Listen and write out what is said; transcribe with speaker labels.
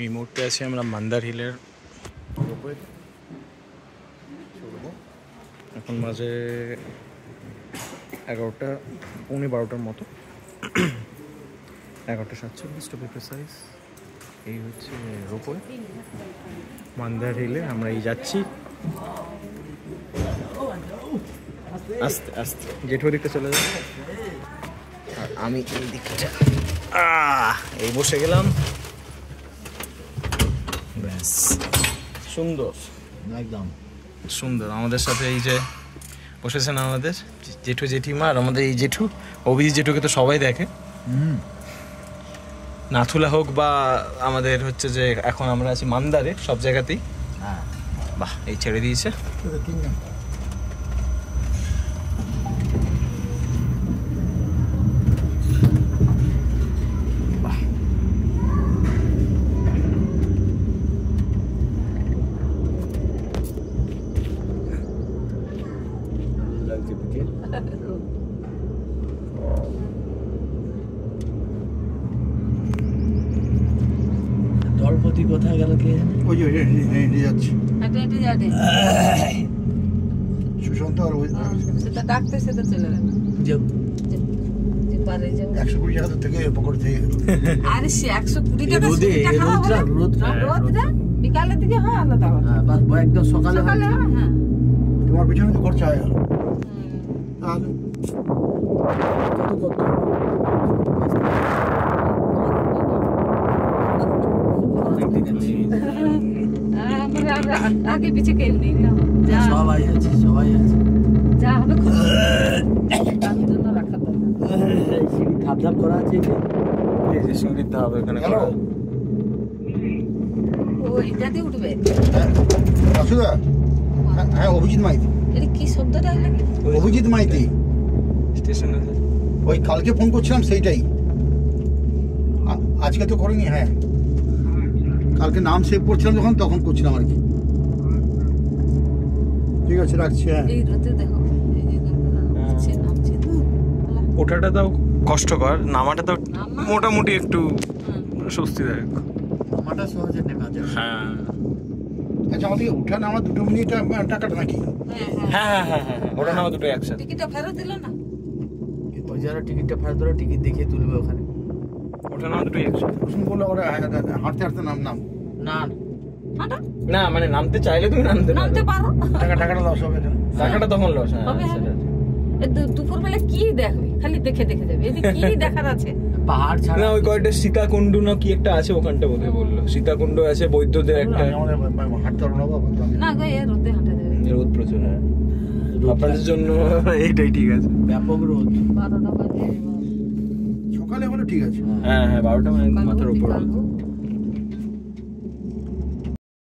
Speaker 1: এই মুহূর্তে আছি আমরা মান্দার হিলের উপরে। এখন মাঝে 11টা 12টার মতো, 11:47 টু বি প্রিসাইজ। এই হচ্ছে রোপওয়ে মান্দার হিলে। আমরা এই যাচ্ছি আস্তে আস্তে, জেঠু দিকটা চলে যাবে আর আমি এই দিকটা এই বসে গেলাম। ব্যাস, সুন্দর,
Speaker 2: একদম
Speaker 1: সুন্দর। আমাদের সাথে এই যে বসেছেন আমাদের জেঠু জেঠিমা, আর আমাদের এই জেঠু অভিজিৎ জেঠুকে তো সবাই দেখে, নাথুলা হোক বা আমাদের হচ্ছে যে এখন আমরা আছি মান্দারে, সব জায়গাতেই। বাহ, এই ছেড়ে দিয়েছে।
Speaker 2: দলপতি কোথায় গেল কে জানে?
Speaker 3: ওই যে হেঁটে যাচ্ছে
Speaker 4: হেঁটে যাবে
Speaker 3: সুশান্ত, আর ওই
Speaker 4: সেটা ডাকতে সেটা চলে গেল
Speaker 2: যে
Speaker 4: পারে যে
Speaker 3: 120 টাকা দূর থেকে পকড় থেকে
Speaker 4: আরে সে 120 টাকা
Speaker 2: রোদে
Speaker 4: রোদটা বিকালের দিকে হয় আলাদা।
Speaker 2: হ্যাঁ, বাস একদম সকালে
Speaker 4: সকালে হ্যাঁ,
Speaker 3: তোমার পিছনে তো খরচা হয়ে গেল। তাহলে
Speaker 4: আগে পিছে কেউ নেই না, যা
Speaker 2: সবাই আছে, সবাই আছে।
Speaker 4: যা হবে তার জন্য রাখা দরকার।
Speaker 2: সিঁড়ি ধাপ ধাপ করা আছে কি?
Speaker 1: এই যে সিঁড়ির ধাপ এখানে
Speaker 3: হ্যালো
Speaker 4: ও এটাতে উঠবে।
Speaker 3: আসুদা, হ্যাঁ অভিজিৎ মাইতি।
Speaker 4: এটা কি শব্দটা হলো?
Speaker 3: অভিজিৎ মাইতি
Speaker 1: স্টেশন আছে।
Speaker 3: ওই কালকে ফোন করছিলাম সেইটাই, আজকে তো করিনি। হ্যাঁ, কালকে নাম সেভ করছিলাম যখন, তখন করছিলাম আর কি। ঠিক আছে, রাখছি। হ্যাঁ,
Speaker 4: এই রোদে দেখো এই যে নামছে নামছে
Speaker 1: ওঠাটা তো কষ্টকর, নামাটা তো মোটামুটি একটু স্বস্তিদায়ক।
Speaker 2: আমারটা সহজে নেমে যায়।
Speaker 1: হ্যাঁ
Speaker 3: আচ্ছা, আমাদের উঠা নামা 2 মিনিট টাকাটা নাকি?
Speaker 1: হ্যাঁ হ্যাঁ হ্যাঁ হ্যাঁ, ওটা নামা দুটো একসাথে।
Speaker 4: টিকিটটা ফেরত দিল না?
Speaker 2: ওই যারা টিকিটটা ফেরত দিল, টিকিট দেখিয়ে তুলবে ওখানে।
Speaker 1: ওটা নামা দুটো একসাথে।
Speaker 3: কুসুম বললো ওরা হাঁটতে হাঁটতে নাম
Speaker 2: না
Speaker 4: হাঁটো
Speaker 1: না, মানে নামতে চাইলে তুমি নামতে
Speaker 4: নামতে পারো।
Speaker 3: টাকাটা লস হবে না।
Speaker 1: টাকাটা তখন লস। হ্যাঁ
Speaker 4: হবে, হবে।
Speaker 1: সেটা।
Speaker 4: দুপুর বেলা কি দেখবে? খালি দেখে দেখে যাবে, এদিকে কি দেখার আছে?
Speaker 2: পাহাড় ছাড়া
Speaker 1: না, ওই কয়েকটা সীতাকুণ্ড না কি একটা আছে, ওখানটা বোধহয় বললো। সীতাকুণ্ড আছে, বৈদ্যদের একটা।
Speaker 3: আমাদের হাঁটতে পারবো না বাবা।
Speaker 4: না গো, এ রোদে হাঁটা যাবে না।
Speaker 1: রোদ প্রচুর। হ্যাঁ, আপনাদের জন্য এইটাই ঠিক আছে।
Speaker 2: ব্যাপক রোদ।
Speaker 4: 12টা বাজে।
Speaker 3: সকালে হলে ঠিক আছে।
Speaker 1: হ্যাঁ হ্যাঁ, 12টা মানে মাথার উপর।
Speaker 4: কালো।